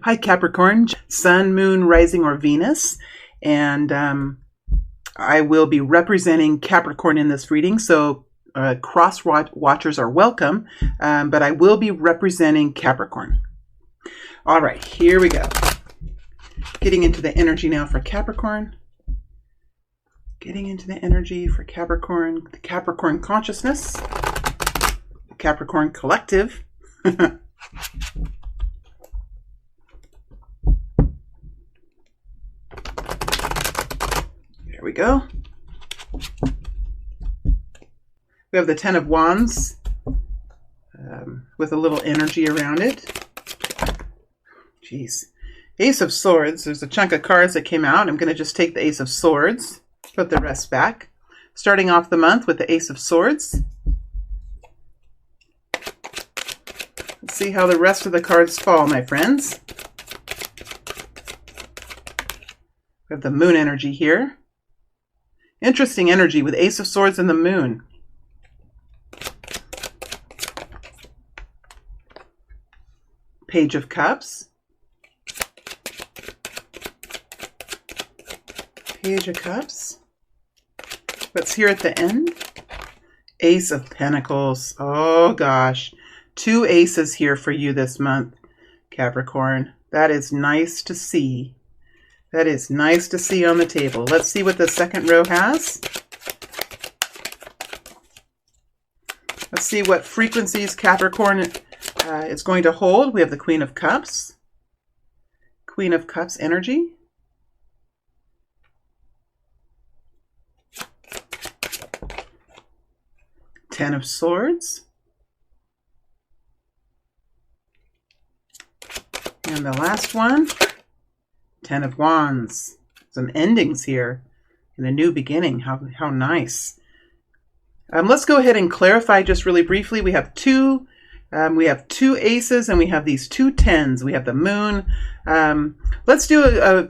Hi Capricorn, Sun, Moon, Rising, or Venus, and I will be representing Capricorn in this reading, so cross watchers are welcome, but I will be representing Capricorn. All right, here we go. Getting into the energy now for Capricorn. Getting into the energy for Capricorn, the Capricorn consciousness, the Capricorn collective. There we go. We have the Ten of Wands with a little energy around it. Jeez. Ace of Swords. There's a chunk of cards that came out. I'm going to just take the Ace of Swords, put the rest back. Starting off the month with the Ace of Swords. Let's see how the rest of the cards fall, my friends. We have the Moon energy here. Interesting energy with Ace of Swords and the Moon. Page of Cups. Page of Cups. What's here at the end? Ace of Pentacles. Oh gosh. 2 aces here for you this month, Capricorn. That is nice to see. That is nice to see on the table. Let's see what the second row has. Let's see what frequencies Capricorn is going to hold. We have the Queen of Cups. Queen of Cups energy. Ten of Swords. And the last one, Ten of Wands. Some endings here and a new beginning. How nice. Let's go ahead and clarify just really briefly. We have two aces and we have these 2 tens. We have the Moon. Let's do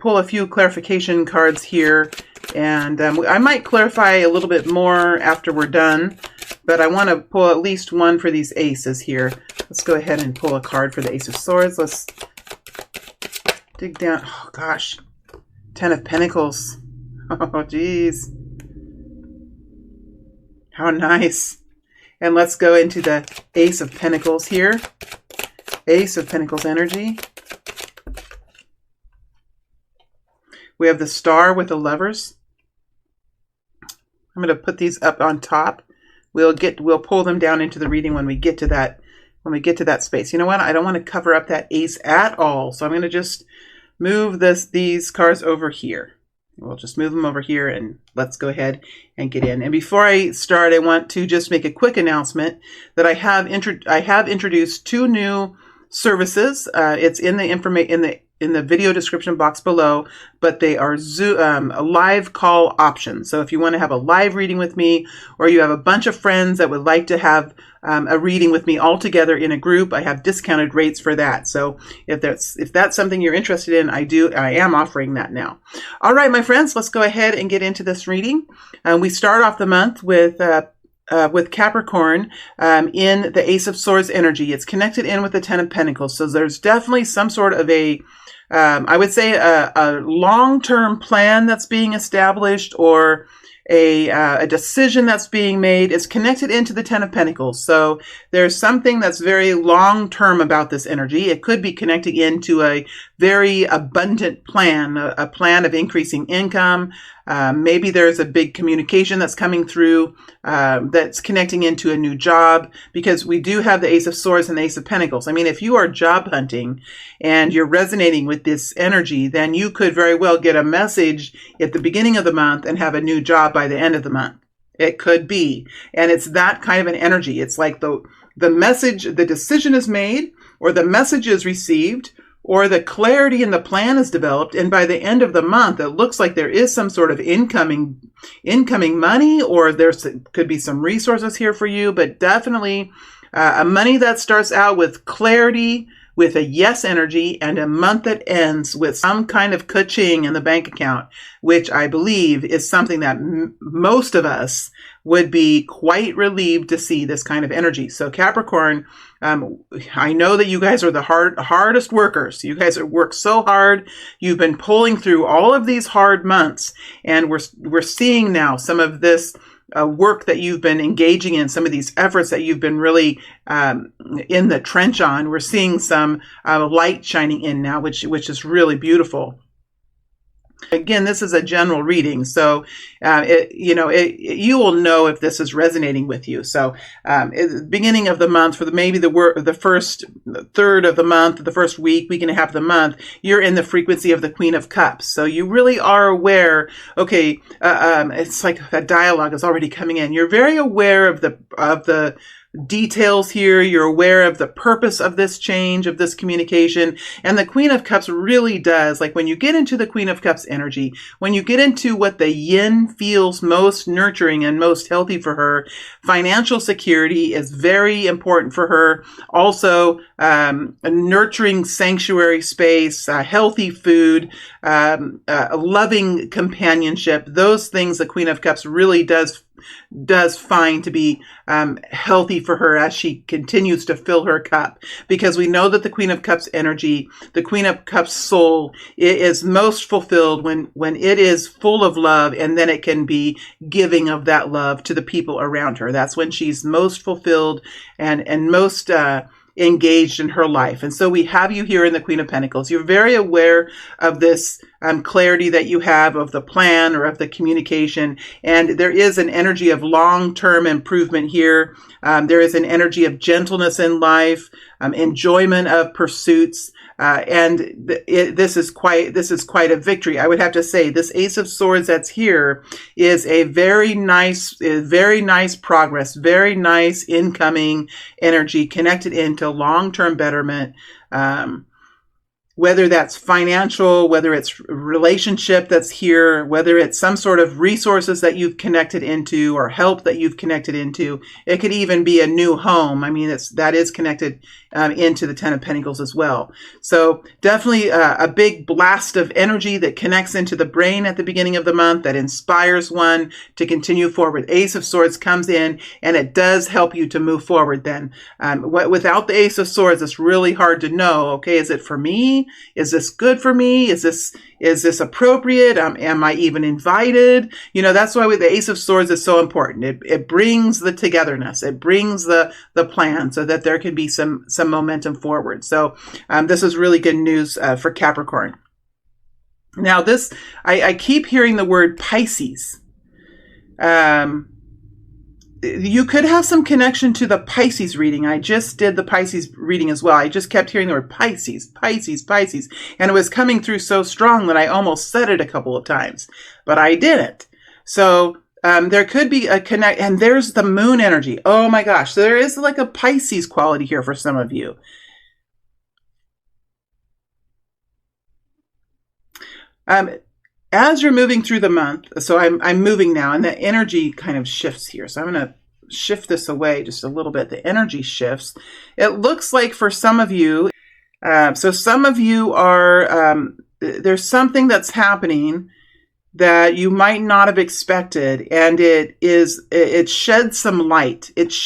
pull a few clarification cards here, and I might clarify a little bit more after we're done, but I want to pull at least one for these aces here. Let's go ahead and pull a card for the Ace of Swords. Let's dig down. Oh gosh, Ten of Pentacles. Oh geez, how nice. And let's go into the Ace of Pentacles here. Ace of Pentacles energy. We have the Star with the Lovers. I'm going to put these up on top. We'll pull them down into the reading when we get to that space. You know what? I don't want to cover up that ace at all. So I'm going to just move these cards over here. We'll just move them over here and let's go ahead and get in. And before I start, I want to just make a quick announcement that I have introduced 2 new services. It's in the video description box below, but they are a live call option. So if you want to have a live reading with me, or you have a bunch of friends that would like to have a reading with me all together in a group, I have discounted rates for that. So if that's something you're interested in, I am offering that now. All right, my friends, let's go ahead and get into this reading. We start off the month with Capricorn in the Ace of Swords energy. It's connected in with the Ten of Pentacles. So there's definitely some sort of I would say a long-term plan that's being established, or a decision that's being made. Is connected into the Ten of Pentacles. So there's something that's very long-term about this energy. It could be connecting into a very abundant plan, a plan of increasing income. Maybe there's a big communication that's coming through that's connecting into a new job, because we do have the Ace of Swords and the Ace of Pentacles. I mean, if you are job hunting and you're resonating with this energy, then you could very well get a message at the beginning of the month and have a new job by the end of the month. It could be. And it's that kind of an energy. It's like the message, the decision is made, or the message is received, or the clarity in the plan is developed, and by the end of the month, it looks like there is some sort of incoming money, or could be some resources here for you, but definitely money that starts out with clarity, with a yes energy and a month that ends with some kind of ka-ching in the bank account, which I believe is something that most of us would be quite relieved to see this kind of energy. So Capricorn, I know that you guys are the hardest workers. You guys have worked so hard. You've been pulling through all of these hard months, and we're seeing now some of this work that you've been engaging in, some of these efforts that you've been really in the trench on. We're seeing some light shining in now, which is really beautiful. Again, this is a general reading, so you will know if this is resonating with you. So, at the beginning of the month, for the first third of the month, the first week and a half of the month, you're in the frequency of the Queen of Cups. So you really are aware. Okay, it's like that dialogue is already coming in. You're very aware of the details here. You're aware of the purpose of this change, of this communication. And the Queen of Cups really does, like when you get into the Queen of Cups energy, when you get into what the yin feels most nurturing and most healthy for her, financial security is very important for her. Also, a nurturing sanctuary space, healthy food, a loving companionship. Those things the Queen of Cups really does find to be healthy for her as she continues to fill her cup, because we know that the Queen of Cups energy, the Queen of Cups soul, is most fulfilled when it is full of love, and then it can be giving of that love to the people around her. That's when she's most fulfilled and most engaged in her life. And so we have you here in the Queen of Pentacles. You're very aware of this clarity that you have of the plan or of the communication. And there is an energy of long-term improvement here. There is an energy of gentleness in life, enjoyment of pursuits. This is quite a victory. I would have to say this Ace of Swords that's here is a very nice progress, very nice incoming energy connected into long-term betterment. Whether that's financial, whether it's relationship that's here, whether it's some sort of resources that you've connected into or help that you've connected into. It could even be a new home. I mean, that is connected into the Ten of Pentacles as well. So definitely a big blast of energy that connects into the brain at the beginning of the month, that inspires one to continue forward. Ace of Swords comes in and it does help you to move forward then. Without the Ace of Swords, it's really hard to know, okay, is it for me? Is this good for me? Is this appropriate? Am I even invited? That's why the Ace of Swords is so important. It brings the togetherness. It brings the plan so that there can be some momentum forward. So this is really good news for Capricorn. Now I keep hearing the word Pisces. You could have some connection to the Pisces reading. I just did the Pisces reading as well. I just kept hearing the word Pisces, Pisces, Pisces. And it was coming through so strong that I almost said it a couple of times, but I didn't. So there could be a connect, and there's the moon energy. Oh my gosh. So there is like a Pisces quality here for some of you. As you're moving through the month, so I'm moving now, and the energy kind of shifts here. So I'm going to shift this away just a little bit. The energy shifts. It looks like for some of you, so some of you are, there's something that's happening that you might not have expected, and it sheds some light. That's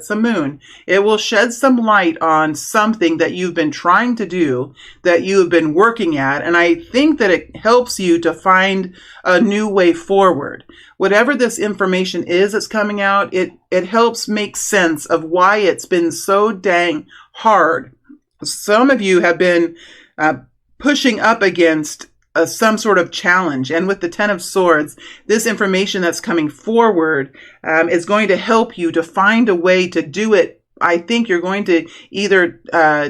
the moon. It will shed some light on something that you've been trying to do, that you have been working at, and I think that it helps you to find a new way forward. Whatever this information is that's coming out, it helps make sense of why it's been so dang hard. Some of you have been pushing up against some sort of challenge. And with the Ten of Swords, this information that's coming forward is going to help you to find a way to do it. I think you're going to either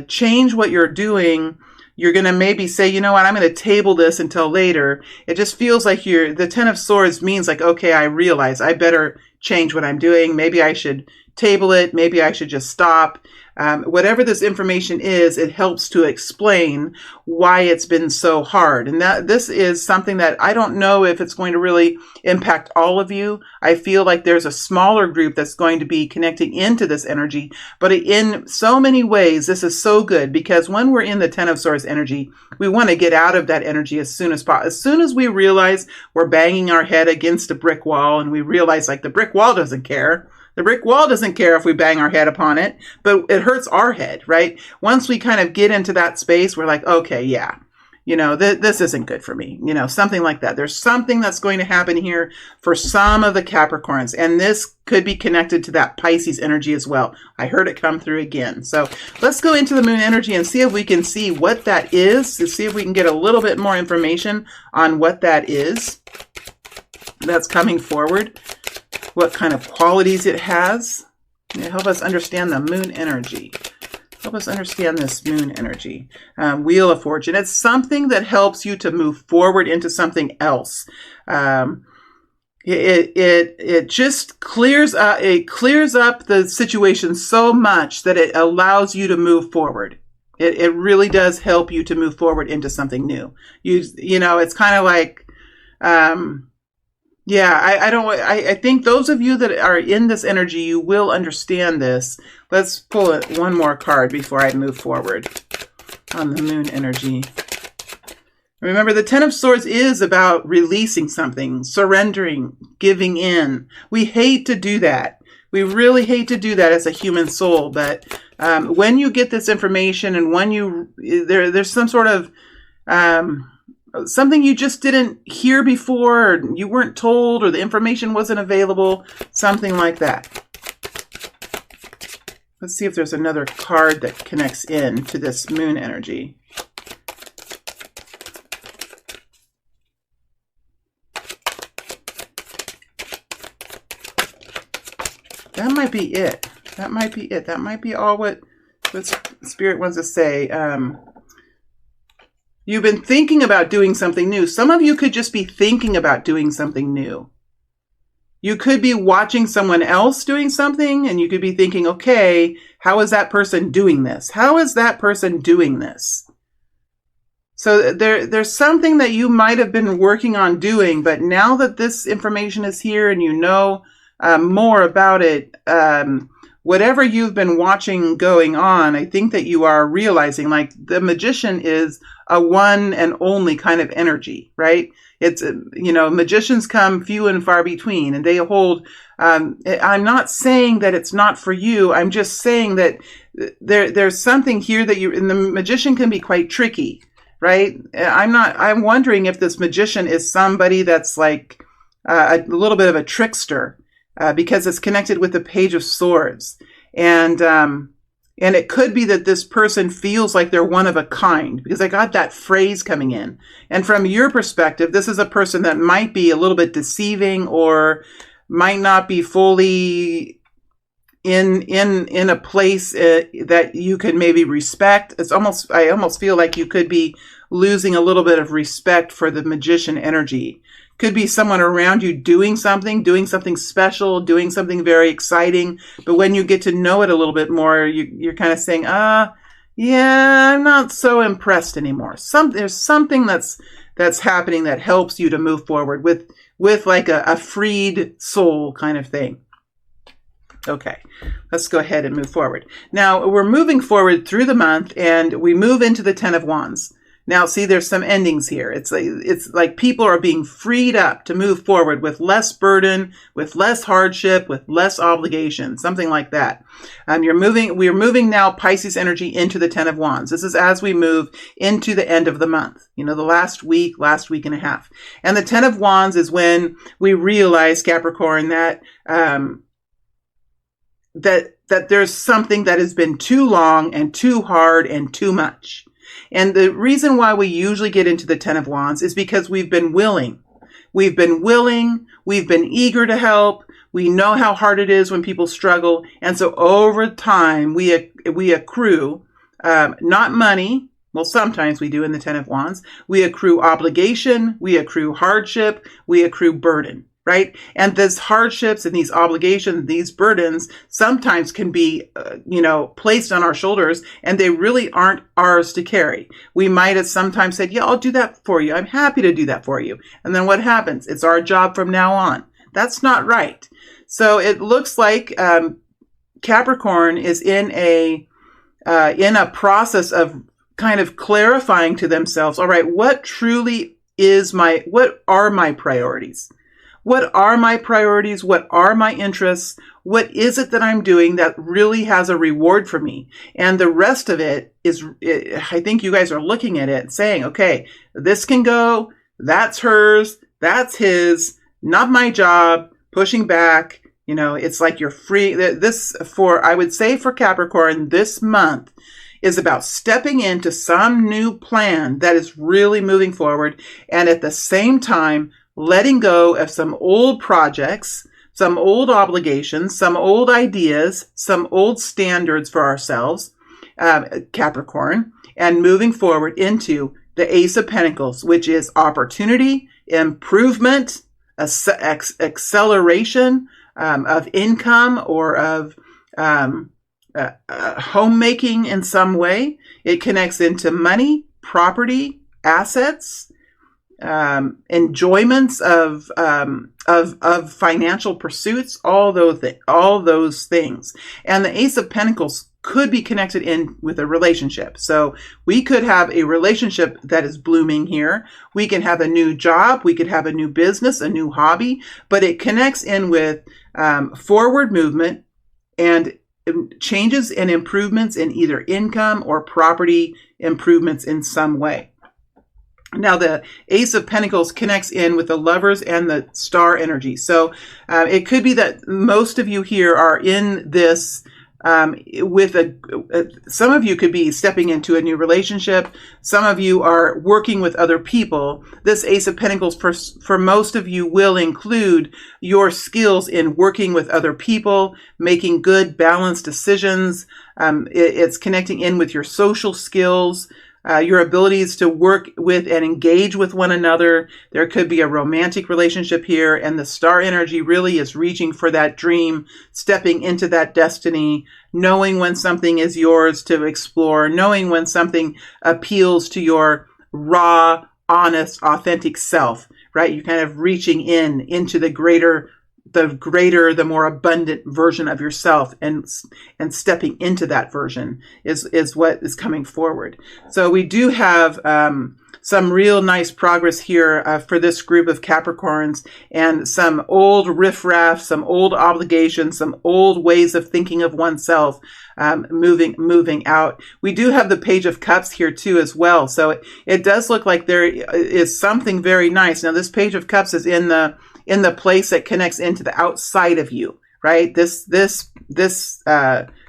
change what you're doing. You're going to maybe say, you know what, I'm going to table this until later. It just feels like the Ten of Swords means like, okay, I realize I better change what I'm doing. Maybe I should table it. Maybe I should just stop. Whatever this information is, it helps to explain why it's been so hard. And that this is something that I don't know if it's going to really impact all of you. I feel like there's a smaller group that's going to be connecting into this energy. But in so many ways, this is so good, because when we're in the Ten of Swords energy, we want to get out of that energy as soon as possible. As soon as we realize we're banging our head against a brick wall, and we realize like the brick wall doesn't care. The brick wall doesn't care if we bang our head upon it, but it hurts our head, right? Once we kind of get into that space, we're like, okay, yeah, this isn't good for me, something like that. There's something that's going to happen here for some of the Capricorns, and this could be connected to that Pisces energy as well. I heard it come through again. So let's go into the moon energy and see if we can see what that is, to see if we can get a little bit more information on what that is that's coming forward, what kind of qualities it has. Help us understand the moon energy. Help us understand this moon energy. Wheel of Fortune. It's something that helps you to move forward into something else. It just clears up the situation so much that it allows you to move forward. It really does help you to move forward into something new. It's kind of like, I think those of you that are in this energy, you will understand this. Let's pull one more card before I move forward on the moon energy. Remember, the Ten of Swords is about releasing something, surrendering, giving in. We hate to do that. We really hate to do that as a human soul. But when you get this information, and when there's some sort of something you just didn't hear before, or you weren't told, or the information wasn't available, something like that. Let's see if there's another card that connects in to this moon energy. That might be it. That might be it. That might be all what Spirit wants to say. You've been thinking about doing something new. Some of you could just be thinking about doing something new. You could be watching someone else doing something, and you could be thinking, okay, how is that person doing this? How is that person doing this? So there's something that you might have been working on doing, but now that this information is here and you know more about it, whatever you've been watching going on, I think that you are realizing, like, the magician is a one and only kind of energy, right? It's, magicians come few and far between, and they hold, I'm not saying that it's not for you. I'm just saying that there's something here that and the magician can be quite tricky, right? I'm wondering if this magician is somebody that's like a little bit of a trickster, because it's connected with the Page of Swords. And it could be that this person feels like they're one of a kind, because I got that phrase coming in. And from your perspective, this is a person that might be a little bit deceiving, or might not be fully in a place that you could maybe respect. I almost feel like you could be losing a little bit of respect for the magician energy. Could be someone around you doing something special, doing something very exciting. But when you get to know it a little bit more, you're kind of saying, yeah, I'm not so impressed anymore. There's something that's happening that helps you to move forward with like a freed soul kind of thing. Okay, let's go ahead and move forward. Now, we're moving forward through the month, and we move into the Ten of Wands. Now, see, there's some endings here. It's like people are being freed up to move forward with less burden, with less hardship, with less obligation, something like that. We're moving now Pisces energy into the Ten of Wands. This is as we move into the end of the month, the last week and a half. And the Ten of Wands is when we realize, Capricorn, that that there's something that has been too long and too hard and too much. And the reason why we usually get into the Ten of Wands is because we've been willing. We've been eager to help. We know how hard it is when people struggle. And so over time, we accrue, not money. Well, sometimes we do in the Ten of Wands. We accrue obligation. We accrue hardship. We accrue burden. right? And these hardships and these obligations, these burdens sometimes can be, placed on our shoulders, and they really aren't ours to carry. We might have sometimes said, yeah, I'll do that for you. I'm happy to do that for you. And then what happens? It's our job from now on. That's not right. So it looks like Capricorn is in a process of kind of clarifying to themselves, all right, what are my priorities? What are my priorities? What are my interests? What is it that I'm doing that really has a reward for me? And the rest of it is, I think you guys are looking at it saying, okay, this can go, that's hers, that's his, not my job, pushing back. It's like you're free. I would say for Capricorn, this month is about stepping into some new plan that is really moving forward, and at the same time, letting go of some old projects, some old obligations, some old ideas, some old standards for ourselves, Capricorn, and moving forward into the Ace of Pentacles, which is opportunity, improvement, acceleration of income or of homemaking in some way. It connects into money, property, assets, enjoyments of financial pursuits, all those things. And the Ace of Pentacles could be connected in with a relationship. So we could have a relationship that is blooming here. We can have a new job. We could have a new business, a new hobby, but it connects in with forward movement and changes and improvements in either income or property improvements in some way. Now, the Ace of Pentacles connects in with the Lovers and the Star energy. So it could be that most of you here are in this some of you could be stepping into a new relationship. Some of you are working with other people. This Ace of Pentacles for most of you will include your skills in working with other people, making good, balanced decisions. It's connecting in with your social skills, your abilities to work with and engage with one another. There could be a romantic relationship here, and the Star energy really is reaching for that dream, stepping into that destiny, knowing when something is yours to explore, knowing when something appeals to your raw, honest, authentic self, right? You're kind of reaching into the more abundant version of yourself, and stepping into that version is what is coming forward. So we do have some real nice progress here for this group of Capricorns, and some old riffraff, some old obligations, some old ways of thinking of oneself moving out. We do have the Page of Cups here too as well. So it does look like there is something very nice. Now, this Page of Cups is in the place that connects into the outside of you, right? This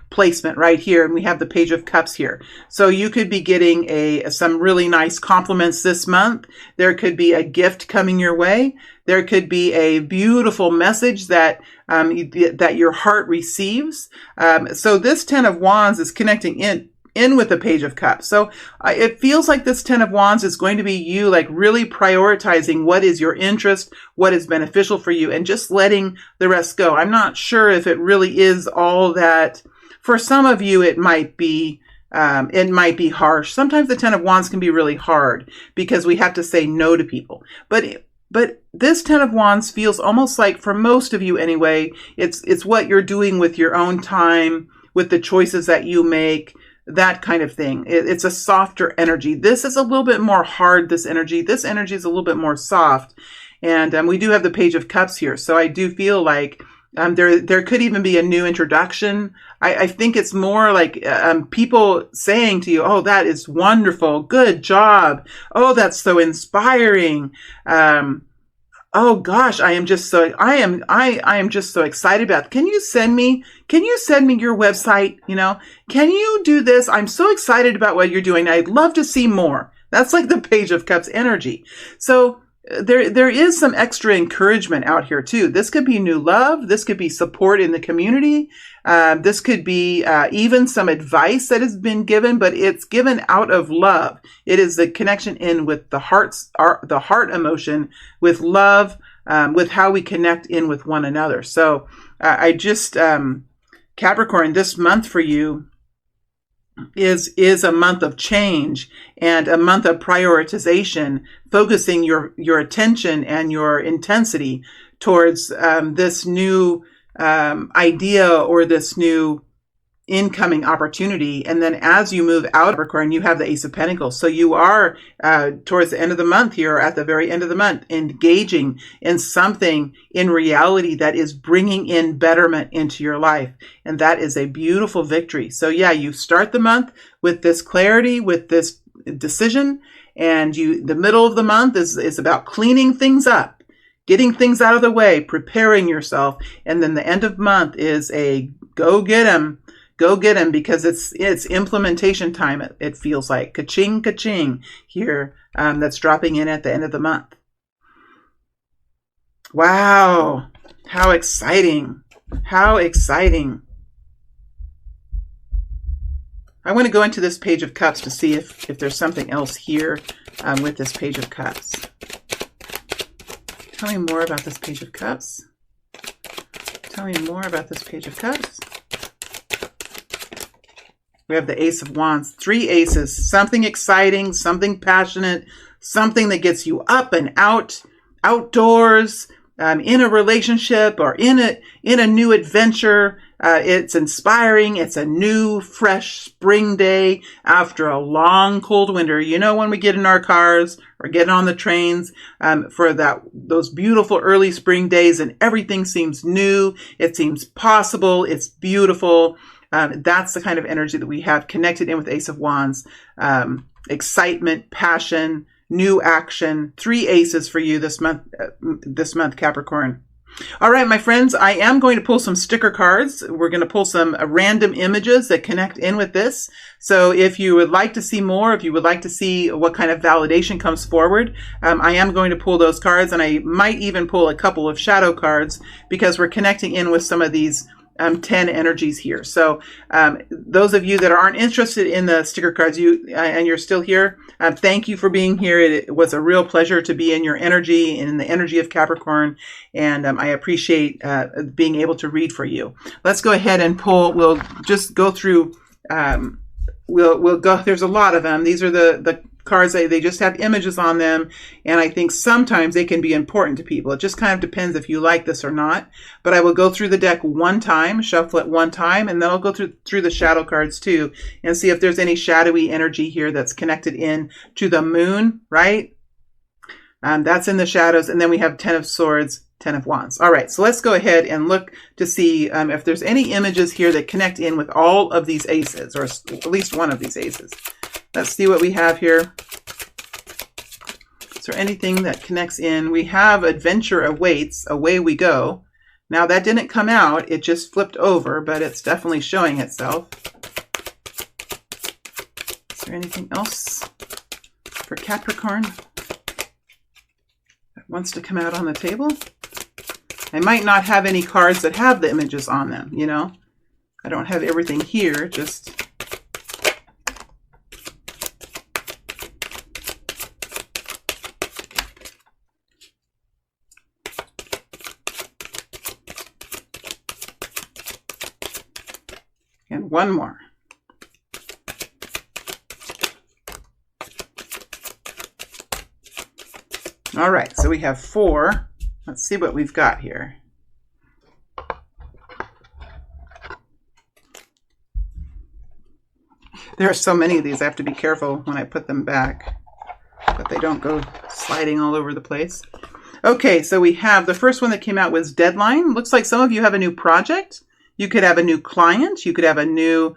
placement right here, and we have the Page of Cups here. So you could be getting some really nice compliments this month. There could be a gift coming your way. There could be a beautiful message that your heart receives. So this Ten of Wands is connecting in with the Page of Cups. So it feels like this Ten of Wands is going to be you like really prioritizing what is your interest, what is beneficial for you, and just letting the rest go. I'm not sure if it really is all that. For some of you, it might be harsh. Sometimes the Ten of Wands can be really hard because we have to say no to people. But this Ten of Wands feels almost like, for most of you anyway, it's what you're doing with your own time, with the choices that you make, that kind of thing. It's a softer energy. This is a little bit more hard, this energy. This energy is a little bit more soft. And we do have the Page of Cups here. So I do feel like there could even be a new introduction. I think it's more like people saying to you, oh, that is wonderful. Good job. Oh, that's so inspiring. Oh gosh, I am just so excited about it. Can you send me your website? Can you do this? I'm so excited about what you're doing. I'd love to see more. That's like the Page of Cups energy. So there is some extra encouragement out here too. This could be new love. This could be support in the community. This could be even some advice that has been given, but it's given out of love. It is the connection in with the heart emotion, with love, with how we connect in with one another. So Capricorn, this month for you is a month of change and a month of prioritization, focusing your attention and your intensity towards this new idea or this new incoming opportunity. And then as you move out of Capricorn, you have the Ace of Pentacles. So you are towards the end of the month here, at the very end of the month, engaging in something in reality that is bringing in betterment into your life. And that is a beautiful victory. So yeah, you start the month with this clarity, with this decision, and the middle of the month is about cleaning things up, getting things out of the way, preparing yourself. And then the end of month is a go get 'em. Go get him, because it's implementation time. It feels like ka-ching, ka-ching here. That's dropping in at the end of the month. Wow. How exciting. How exciting. I want to go into this Page of Cups to see if there's something else here with this Page of Cups. Tell me more about this Page of Cups. Tell me more about this Page of Cups. We have the Ace of Wands, 3 aces, something exciting, something passionate, something that gets you up and out, outdoors, in a relationship or in a new adventure. It's inspiring. It's a new, fresh spring day after a long, cold winter. You know, when we get in our cars or get on the trains for those beautiful early spring days, and everything seems new. It seems possible. It's beautiful. That's the kind of energy that we have connected in with Ace of Wands. Excitement, passion, new action. 3 aces for you this month, Capricorn. All right, my friends, I am going to pull some sticker cards. We're going to pull some random images that connect in with this. So if you would like to see more, if you would like to see what kind of validation comes forward, I am going to pull those cards, and I might even pull a couple of shadow cards, because we're connecting in with some of these 10 energies here. So those of you that aren't interested in the sticker cards, and you're still here, thank you for being here. It was a real pleasure to be in your energy, in the energy of Capricorn, and I appreciate being able to read for you. Let's go ahead and pull. We'll just go through. We'll go. There's a lot of them. These are the cards. They just have images on them, and I think sometimes they can be important to people. It just kind of depends if you like this or not. But I will go through the deck one time, shuffle it one time, and then I'll go through the shadow cards too, and see if there's any shadowy energy here that's connected in to the moon, right? That's in the shadows, and then we have 10 of Swords, 10 of Wands. All right, so let's go ahead and look to see if there's any images here that connect in with all of these aces, or at least one of these aces. Let's see what we have here. Is there anything that connects in? We have Adventure Awaits, Away We Go. Now that didn't come out, it just flipped over, but it's definitely showing itself. Is there anything else for Capricorn that wants to come out on the table? I might not have any cards that have the images on them, you know. I don't have everything here, just... And one more. All right, so we have 4. Let's see what we've got here. There are so many of these, I have to be careful when I put them back, that they don't go sliding all over the place. Okay, so we have the first one that came out was Deadline. Looks like some of you have a new project. You could have a new client. You could have a new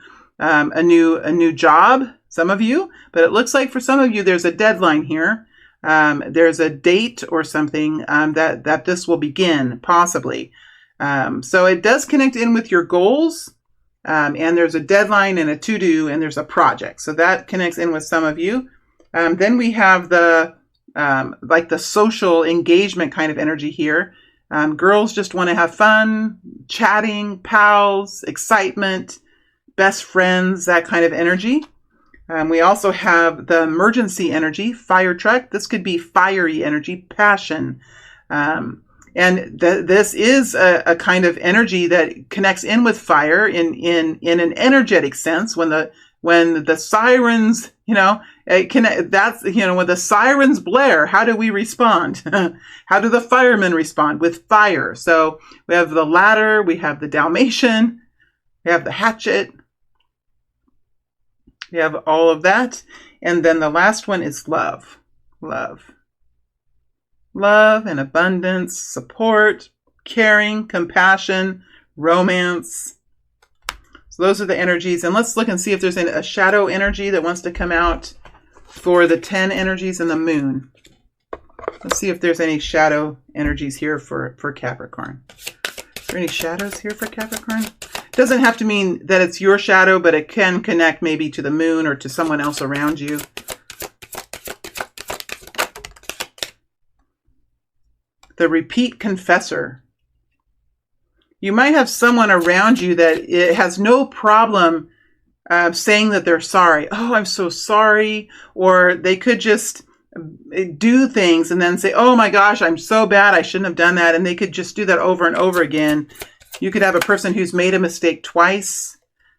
job, some of you. But it looks like for some of you, there's a deadline here. There's a date or something that this will begin, possibly. So it does connect in with your goals. And there's a deadline and a to-do, and there's a project. So that connects in with some of you. Then we have the like the social engagement kind of energy here. Girls just want to have fun, chatting, pals, excitement, best friends, that kind of energy. We also have the emergency energy, fire truck. This could be fiery energy, passion. And this is a kind of energy that connects in with fire in an energetic sense. When the sirens, when the sirens blare, how do we respond? How do the firemen respond? With fire. So we have the ladder, we have the Dalmatian, we have the hatchet, we have all of that. And then the last one is love. Love and abundance, support, caring, compassion, romance. So those are the energies. And let's look and see if there's a shadow energy that wants to come out for the 10 energies and the moon. Let's see if there's any shadow energies here for Capricorn. Is there any shadows here for Capricorn? Doesn't have to mean that it's your shadow, but it can connect maybe to the moon or to someone else around you. The repeat confessor. You might have someone around you that it has no problem saying that they're sorry. Oh, I'm so sorry. Or they could just do things and then say, oh my gosh, I'm so bad. I shouldn't have done that. And they could just do that over and over again. You could have a person who's made a mistake twice.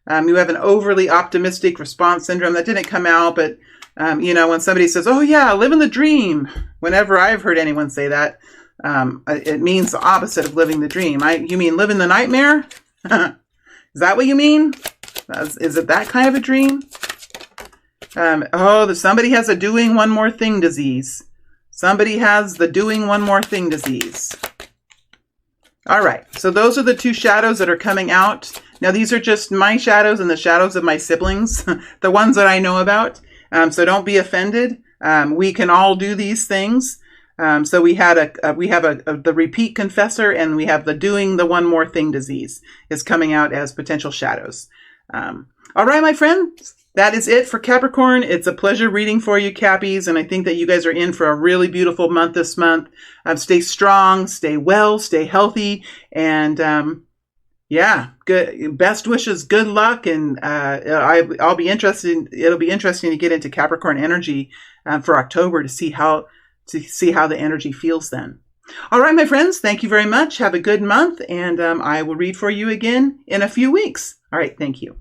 You have an overly optimistic response syndrome. That didn't come out, but when somebody says, oh yeah, living the dream. Whenever I've heard anyone say that, it means the opposite of living the dream. You mean living the nightmare? Is that what you mean? Is it that kind of a dream? Somebody has a doing one more thing disease. Somebody has the doing one more thing disease. All right. So those are the two shadows that are coming out. Now, these are just my shadows and the shadows of my siblings, the ones that I know about. So don't be offended. We can all do these things. So we have the repeat confessor, and we have the doing the one more thing disease is coming out as potential shadows. All right, my friends, that is it for Capricorn. It's a pleasure reading for you, Cappies, and I think that you guys are in for a really beautiful month this month. Stay strong, stay well, stay healthy, and good. Best wishes, good luck, and I'll be interested. It'll be interesting to get into Capricorn energy for October to see how the energy feels then. All right, my friends, thank you very much. Have a good month, and I will read for you again in a few weeks. All right, thank you.